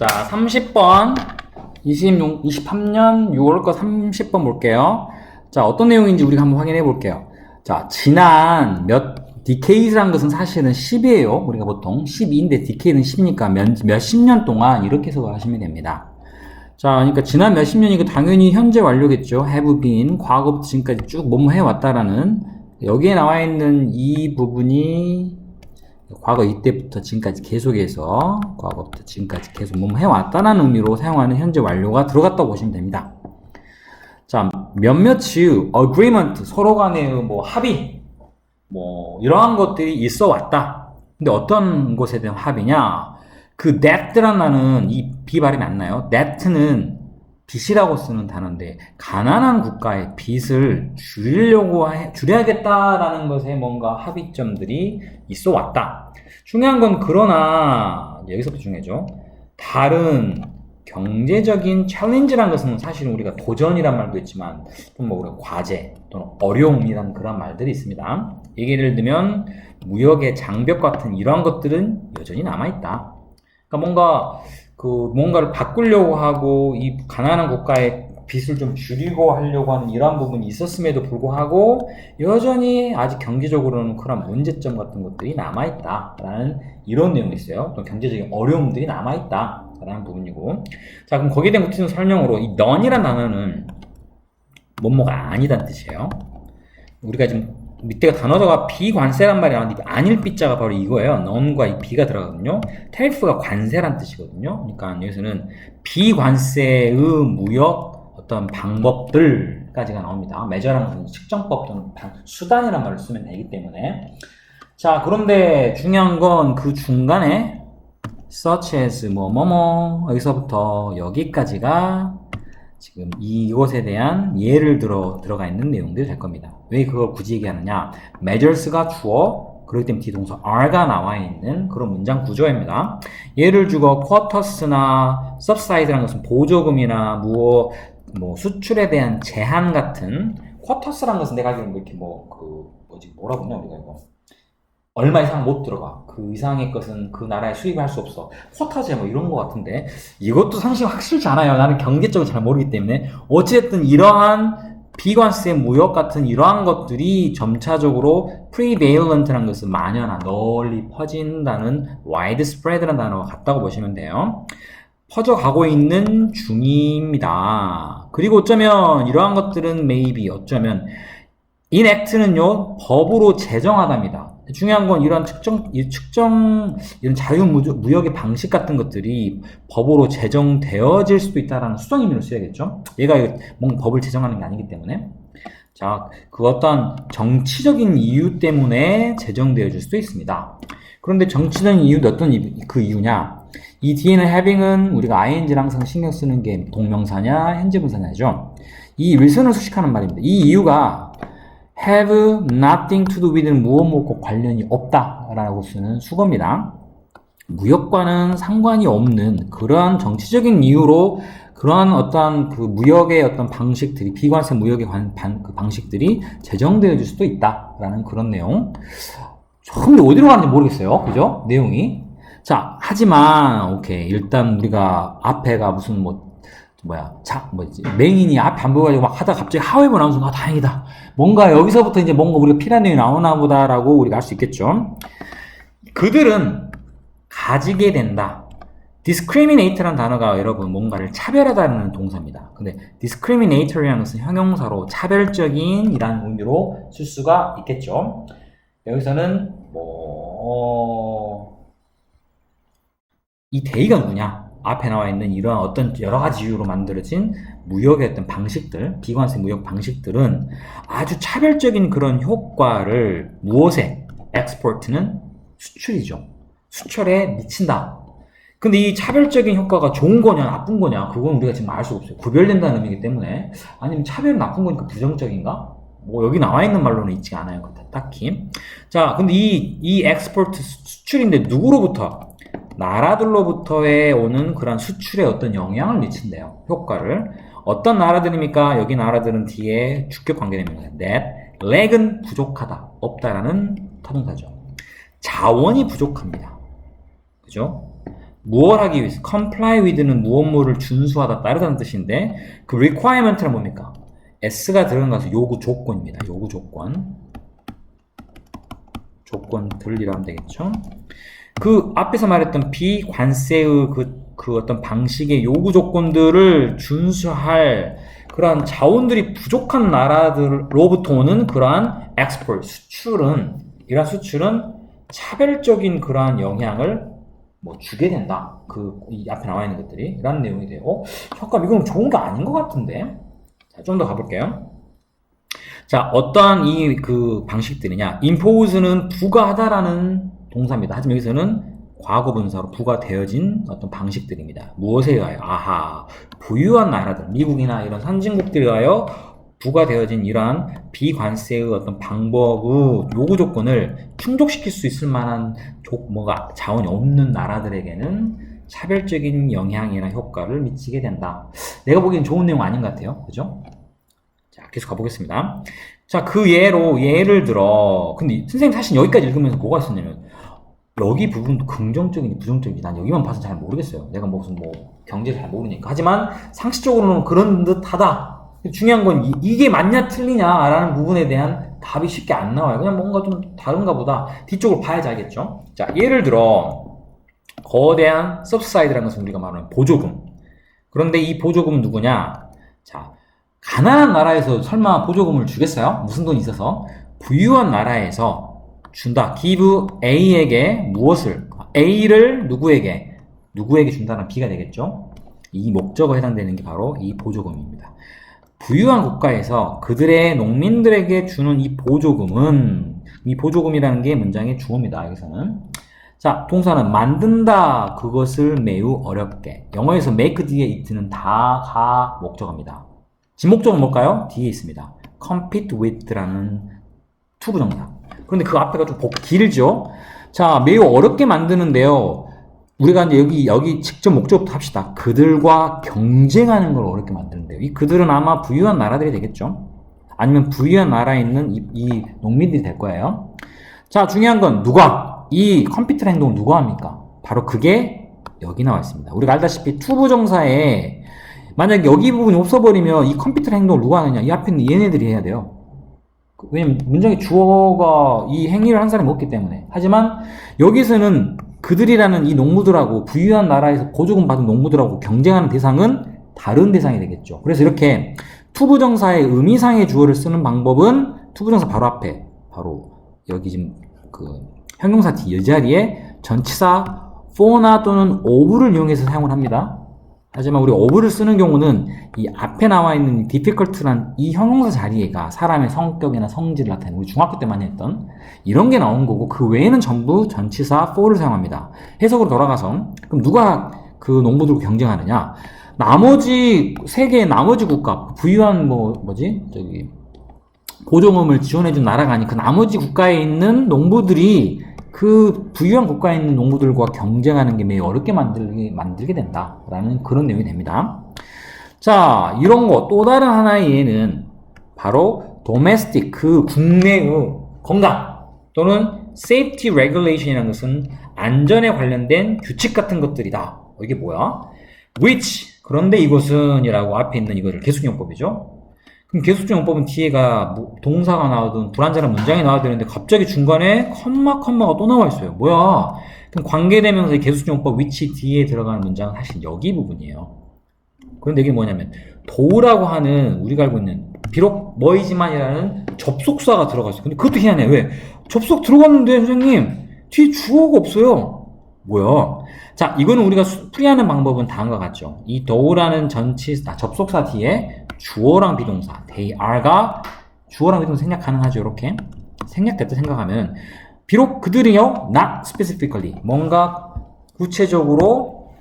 자, 30번 23년 6월 거 30번 볼게요. 자, 어떤 내용인지 우리가 한번 확인해 볼게요. 자, 지난 디케이드란 것은 사실은 10이에요. 우리가 보통 12인데 디케이드는 10이니까 몇십 년 동안 이렇게 해서 하시면 됩니다. 자, 그러니까 지난 몇십 년이고 당연히 현재 완료겠죠. have been, 과거부터 지금까지 쭉 뭐뭐 해왔다라는, 여기에 나와 있는 이 부분이 과거 이때부터 지금까지 계속해서 과거부터 지금까지 계속 뭐뭐 해왔다는 의미로 사용하는 현재 완료가 들어갔다고 보시면 됩니다. 자, 몇몇의 agreement, 서로 간의 뭐 합의, 뭐 이러한 것들이 있어 왔다. 근데 어떤 것에 대한 합의냐? 그 that라는 단어는 이 B 발음이 안 나요. that는 빚이라고 쓰는 단어인데, 가난한 국가의 빚을 줄여야겠다라는 것에 뭔가 합의점들이 있어 왔다. 중요한 건 그러나, 여기서부터 중요하죠. 다른 경제적인 챌린지라는 것은 사실은 우리가 도전이란 말도 있지만, 뭐 우리가 과제 또는 어려움이라는 그런 말들이 있습니다. 예를 들면, 무역의 장벽 같은 이러한 것들은 여전히 남아있다. 그러니까 뭔가를 바꾸려고 하고, 이 가난한 국가의 빚을 좀 줄이고 하려고 하는 이러한 부분이 있었음에도 불구하고, 여전히 아직 경제적으로는 그런 문제점 같은 것들이 남아있다라는 이런 내용이 있어요. 또 경제적인 어려움들이 남아있다라는 부분이고. 자, 그럼 거기에 대한 구체적인 설명으로, 이 none이라는 단어는 뭐뭐가 아니다는 뜻이에요. 우리가 지금 밑에가 단어가 비관세란 말이 나왔는데 아닐 삐자가 바로 이거예요. none과 이 비가 들어가거든요. tariff가 관세란 뜻이거든요. 그러니까 여기서는 비관세의 무역 어떤 방법들까지가 나옵니다. measure라는 것은 측정법 또는 수단이라는 말을 쓰면 되기 때문에. 자, 그런데 중요한 건 그 중간에 such as 뭐뭐뭐 여기서부터 여기까지가 지금 이것에 대한 예를 들어가 있는 내용들이 될 겁니다. 왜 그걸 굳이 얘기하느냐? measures가 주어, 그렇기 때문에 뒤동사 are가 나와 있는 그런 문장 구조입니다. 예를 들어 quotas나 subside라는 것은 보조금이나 뭐 수출에 대한 제한 같은, quotas라는 것은 내가 알기로는 이렇게 뭐라고 하냐 우리가 이거. 얼마 이상 못 들어가. 그 이상의 것은 그 나라에 수입을 할 수 없어. 쿼타제 뭐 이런 거 같은데, 이것도 사실 확실치 않아요. 나는 경제적으로 잘 모르기 때문에. 어쨌든 이러한 비관세 무역 같은 이러한 것들이 점차적으로 prevalent라는 것은 만연한, 널리 퍼진다는 widespread라는 단어가 같다고 보시면 돼요. 퍼져가고 있는 중입니다. 그리고 어쩌면 이러한 것들은 maybe 어쩌면 enact는요 법으로 제정하답니다. 중요한 건 이런 이런 자유무역의 방식 같은 것들이 법으로 제정되어질 수도 있다라는 수동 의미로 쓰여야겠죠. 얘가 뭔가 법을 제정하는 게 아니기 때문에. 자, 그 어떤 정치적인 이유 때문에 제정되어질 수도 있습니다. 그런데 정치적인 이유는 어떤 그 이유냐? 이 뒤에는 having은 우리가 ing를 항상 신경 쓰는 게 동명사냐 현재 분사냐죠. 이 윌슨을 수식하는 말입니다. 이 이유가 have nothing to do with는 무엇과 관련이 없다라고 쓰는 수거입니다. 무역과는 상관이 없는 그러한 정치적인 이유로 그러한 어떤 그 무역의 어떤 방식들이, 비관세 무역의 그 방식들이 제정되어질 수도 있다라는 그런 내용. 근데 어디로 가는지 모르겠어요. 그죠? 내용이. 자, 하지만 오케이. 일단 우리가 앞에가 무슨 맹인이 앞에 안 보여가지고 막 하다가 갑자기 하웨버 나오는 순간, 다행이다. 뭔가 여기서부터 이제 뭔가 우리가 필요한 내용이 나오나 보다라고 우리가 알 수 있겠죠. 그들은 가지게 된다. discriminate라는 단어가 여러분 뭔가를 차별하다는 동사입니다. 근데 discriminatory라는 것은 형용사로 차별적인 이라는 의미로 쓸 수가 있겠죠. 여기서는 이 대의가 누구냐? 앞에 나와 있는 이러한 어떤 여러 가지 이유로 만들어진 무역의 어떤 방식들, 비관세 무역 방식들은 아주 차별적인 그런 효과를 무엇에? export는 수출이죠. 수출에 미친다. 근데 이 차별적인 효과가 좋은 거냐, 나쁜 거냐, 그건 우리가 지금 알 수가 없어요. 구별된다는 의미이기 때문에. 아니면 차별은 나쁜 거니까 부정적인가? 여기 나와 있는 말로는 있지 않아요. 딱히. 자, 근데 이 export 수출인데 누구로부터? 나라들로부터에 오는 그런 수출에 어떤 영향을 미친대요. 효과를. 어떤 나라들입니까? 여기 나라들은 뒤에 주격 관계됩니다. that, lack은 부족하다, 없다라는 타동사죠. 자원이 부족합니다. 그죠? 무엇 하기 위해서 comply with는 무엇뭐를 준수하다 따르다는 뜻인데 그 requirement는 뭡니까? s가 들어간 것은 요구 조건입니다. 요구 조건. 조건들이라 하면 되겠죠. 그 앞에서 말했던 비관세의 그 어떤 방식의 요구 조건들을 준수할 그러한 자원들이 부족한 나라들로부터 오는 그러한 export, 이러한 수출은 차별적인 그러한 영향을 뭐 주게 된다. 이 앞에 나와 있는 것들이 라는 내용이 돼요. 잠깐 이건 좋은 거 아닌 것 같은데. 자, 좀 더 가볼게요. 자, 어떠한 그 방식들이냐. impose는 부과하다라는 동사입니다. 하지만 여기서는 과거 분사로 부과되어진 어떤 방식들입니다. 무엇에 의하여? 아하, 부유한 나라들, 미국이나 이런 선진국들에 의하여 부과되어진 이러한 비관세의 어떤 방법의 요구 조건을 충족시킬 수 있을 만한 자원이 없는 나라들에게는 차별적인 영향이나 효과를 미치게 된다. 내가 보기엔 좋은 내용 아닌 것 같아요. 그죠? 자, 계속 가보겠습니다. 자, 그 예를 들어, 근데 선생님 사실 여기까지 읽으면서 뭐가 있었냐면, 여기 부분도 긍정적인지 부정적인지 난 여기만 봐서 잘 모르겠어요. 내가 무슨 경제를 잘 모르니까. 하지만 상식적으로는 그런 듯 하다. 중요한 건 이게 맞냐 틀리냐라는 부분에 대한 답이 쉽게 안 나와요. 그냥 뭔가 좀 다른가 보다. 뒤쪽을 봐야지 알겠죠? 자, 예를 들어 거대한 subside라는 것은 우리가 말하는 보조금. 그런데 이 보조금은 누구냐? 자, 가난한 나라에서 설마 보조금을 주겠어요? 무슨 돈이 있어서? 부유한 나라에서 준다. give A에게 무엇을? A를 누구에게 준다는 B가 되겠죠? 이 목적어에 해당되는 게 바로 이 보조금입니다. 부유한 국가에서 그들의 농민들에게 주는 이 보조금이라는 게 문장의 주어입니다. 여기서는. 자, 동사는 만든다. 그것을 매우 어렵게. 영어에서 make 뒤에 it는 다가 목적어입니다. 지목적은 뭘까요? 뒤에 있습니다. compete with라는 투부정사. 그런데 그 앞에가 좀 길죠? 자, 매우 어렵게 만드는데요. 우리가 이제 여기 직접 목적부터 합시다. 그들과 경쟁하는 걸 어렵게 만드는데요. 이 그들은 아마 부유한 나라들이 되겠죠? 아니면 부유한 나라에 있는 이 농민들이 될 거예요. 자, 중요한 건 이 컴퓨터 행동을 누가 합니까? 바로 그게 여기 나와 있습니다. 우리가 알다시피 투부정사에 만약 여기 부분이 없어버리면 이 컴퓨터 행동을 누가 하느냐? 이 앞에 있는 얘네들이 해야 돼요. 왜냐면 문장의 주어가 이 행위를 한 사람이 없기 때문에. 하지만 여기서는 그들이라는 이 농부들하고 부유한 나라에서 보조금 받은 농부들하고 경쟁하는 대상은 다른 대상이 되겠죠. 그래서 이렇게 투부정사의 의미상의 주어를 쓰는 방법은 투부정사 바로 앞에 바로 여기 지금 그 형용사 T 이 자리에 전치사 for나 또는 of를 이용해서 사용을 합니다. 하지만 우리 of를 쓰는 경우는 이 앞에 나와 있는 difficult란 이 형용사 자리에가 사람의 성격이나 성질을 나타내는 우리 중학교 때 많이 했던 이런 게 나온 거고 그 외에는 전부 전치사 for를 사용합니다. 해석으로 돌아가서 그럼 누가 그 농부들과 경쟁하느냐? 나머지 세계의 나머지 국가 부유한 보조금을 지원해준 나라가 아닌 그 나머지 국가에 있는 농부들이 그 부유한 국가에 있는 농부들과 경쟁하는 게 매우 어렵게 만들게 된다라는 그런 내용이 됩니다. 자, 이런 거 또 다른 하나의 예는 바로 domestic 그 국내의 건강 또는 safety regulation이라는 것은 안전에 관련된 규칙 같은 것들이다. 이게 뭐야? which 그런데 이것은 이라고 앞에 있는 이거를 계속용법이죠. 그럼 계속적용법은 뒤에가 동사가 나오든 불완전한 문장이 나와야 되는데 갑자기 중간에 컴마가 또 나와 있어요. 뭐야? 그럼 관계대명사의 계속적용법 which 뒤에 들어가는 문장은 사실 여기 부분이에요. 그런데 이게 뭐냐면 도우라고 하는 우리가 알고 있는 비록 뭐이지만이라는 접속사가 들어가 있어요. 근데 그것도 희한해. 왜? 접속 들어갔는데 선생님 뒤에 주어가 없어요. 뭐야? 자, 이거는 우리가 풀이하는 방법은 다음과 같죠. 이 도우라는 접속사 뒤에 주어랑 비동사 they are가 주어랑 비동사 생략 가능하죠. 이렇게 생략됐다 생각하면 비록 그들이요 not specifically 뭔가 구체적으로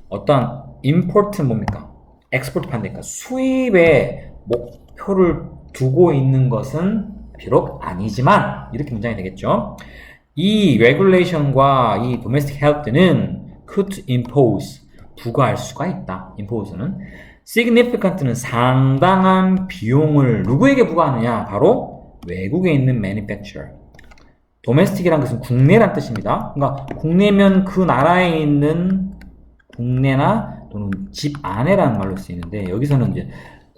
어떤 import 뭡니까? export 판대니까 수입의 목표를 두고 있는 것은 비록 아니지만 이렇게 문장이 되겠죠. 이 regulation과 이 domestic health는 could impose 부과할 수가 있다. impose는 significant는 상당한 비용을 누구에게 부과하느냐? 바로 외국에 있는 manufacturer. domestic이란 것은 국내란 뜻입니다. 그러니까 국내면 그 나라에 있는 국내나 또는 집 안에라는 말로 쓰이는데 여기서는 이제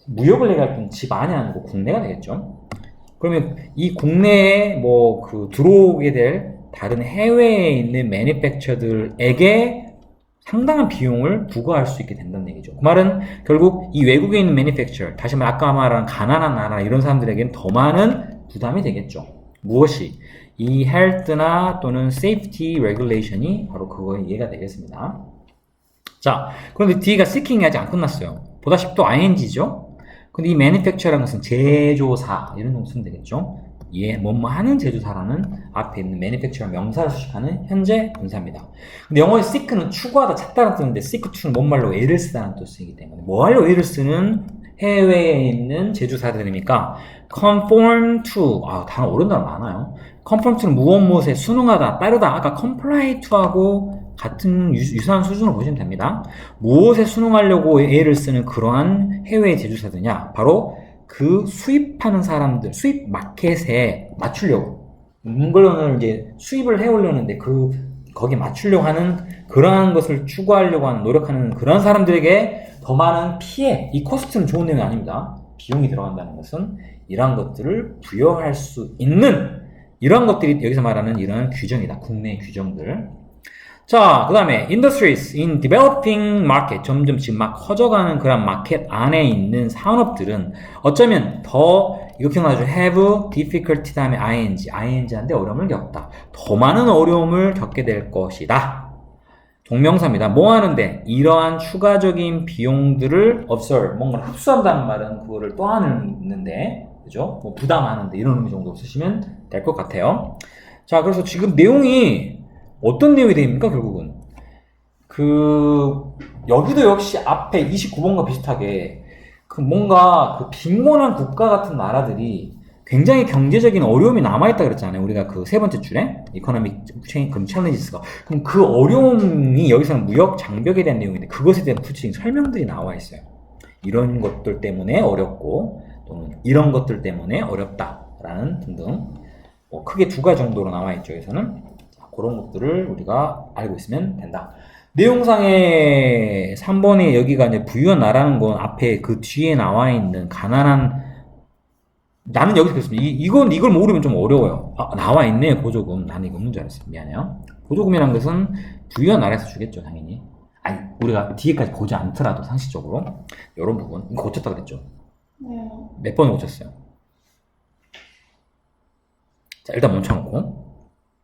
무역을 얘기할 때는 집 안이 아니고 국내가 되겠죠. 그러면 이 국내에 뭐 그 들어오게 될 다른 해외에 있는 매니팩처들에게 상당한 비용을 부과할 수 있게 된다는 얘기죠. 그 말은 결국 이 외국에 있는 매니팩처, 다시 말해 아까 말한 가난한 나라 이런 사람들에게는 더 많은 부담이 되겠죠. 무엇이? 이 health나 또는 safety regulation이 바로 그거에 이해가 되겠습니다. 자, 그런데 D가 seeking이 아직 안 끝났어요. 보다시피 또 ing죠? 근데 이 manufacturer라는 것은 제조사, 이런 거 쓰면 되겠죠? 예, 뭐뭐 하는 제조사라는 앞에 있는 manufacturer 명사를 수식하는 현재 분사입니다. 근데 영어의 seek는 추구하다, 찾다라는 뜻인데 seek to는 뭔 말로 애를 쓰다는 뜻이기 때문에 뭐 하려고 애를 쓰는 해외에 있는 제조사들이니까 conform to, 단어 어려운 단어 많아요. conform to는 무엇에 순응하다, 따르다. 아까 comply to하고 같은 유사한 수준으로 보시면 됩니다. 무엇에 순응하려고 애를 쓰는 그러한 해외의 제조사들이냐? 바로 그 수입하는 사람들, 수입 마켓에 맞추려고. 물건을 이제 수입을 해오려는데 거기에 맞추려고 하는 그러한 것을 추구하려고 하는, 노력하는 그런 사람들에게 더 많은 피해, 이 코스트는 좋은 내용이 아닙니다. 비용이 들어간다는 것은 이러한 것들을 부여할 수 있는 이러한 것들이 여기서 말하는 이러한 규정이다. 국내 규정들. 자, 그 다음에 industries in developing market, 점점 지금 막 커져가는 그런 마켓 안에 있는 산업들은 어쩌면 더, 이거 기억나죠? have difficulty 다음에 ing한데 어려움을 겪다. 더 많은 어려움을 겪게 될 것이다. 동명사입니다. 뭐 하는데? 이러한 추가적인 비용들을 absorb, 뭔가를 흡수한다는 말은 그거를 또 하는데, 그죠? 뭐 부담하는데 이런 의미 정도 쓰시면 될 것 같아요. 자, 그래서 지금 내용이 어떤 내용이 됩니까, 결국은? 여기도 역시 앞에 29번과 비슷하게, 뭔가 빈곤한 국가 같은 나라들이 굉장히 경제적인 어려움이 남아있다 그랬잖아요. 우리가 그 세 번째 줄에, 이코노믹 챌린지스가. 그럼 그 어려움이 여기서는 무역 장벽에 대한 내용인데, 그것에 대한 구체적인 설명들이 나와 있어요. 이런 것들 때문에 어렵고, 또는 이런 것들 때문에 어렵다라는 등등. 크게 두 가지 정도로 나와 있죠, 여기서는. 그런 것들을 우리가 알고 있으면 된다. 내용상의 3번에 여기가 이제 부유한 나라는 건 앞에 그 뒤에 나와 있는 가난한, 나는 여기서 그랬습니다. 이걸 모르면 좀 어려워요. 나와 있네, 보조금. 나는 이거 없는 줄 알았어요. 미안해요. 보조금이란 것은 부유한 나라에서 주겠죠, 당연히. 아니, 우리가 뒤에까지 보지 않더라도 상식적으로. 이런 부분. 이거 고쳤다 그랬죠? 네. 몇 번 고쳤어요? 자, 일단 멈춰놓고.